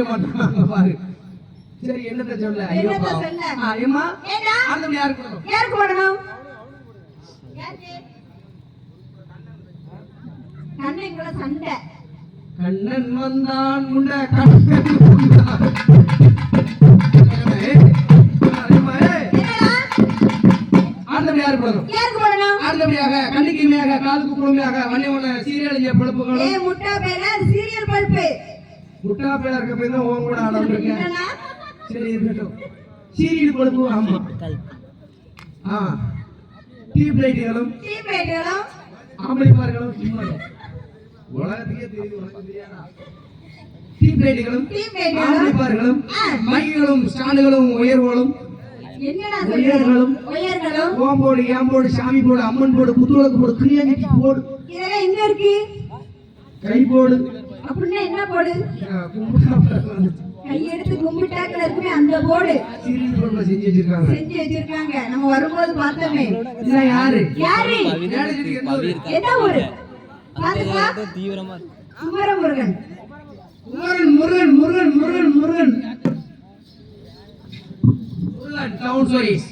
மாட்டாங்க பாரு. சரி என்னத்த சொல்ல? ஐயோ ஐயம்மா ஆனந்தம் யாருக்கு போடணும்? சண்டை கண்ணன் வந்தான் முன்ன கண்ணன் கண்ணுக்கு இமையாக காலுக்கு குழுமையாக வண்ண சீரியல் பழுப்புகளும் முட்டா பேர சீரியல் பழுப்பு முட்டா பேர இருக்க போய் தான் ஓன் கூட ஆடணும். சரி இருக்கட்டும். சீரியல் பழுப்பு. ஆமா. டீப் லைட்டுகளும் ஆம்பளிப்பார்களும் உலகத்துக்கே தெரியுது, உனக்கு தெரியாதா? டீப் லைட்டுகளும் ஆம்பளிப்பார்களும் மைகளும் ஸ்டாண்டுகளும் உயர்வுகளும் ஓம்போடு ஏம்போடு சாமி போடு அம்மன் போடு புத்துவளுக்கு போடு கிளியாஞ்சி போடு. இதெல்லாம் எங்க இருக்கு? கை போடு. அப்படின்னா என்ன போடு? கை எடுத்து கும்பிட்டாக்கள் இருக்குமே அந்த போடு. சீரியல் போடுல செஞ்சு வச்சிருக்காங்க. நம்ம வரும்போது பார்த்தோமே. இதெல்லாம் யாரு? என்ன ஊரு? பாத்துக்கா தீவிரமா குமரமுருகன். Murugan down stories.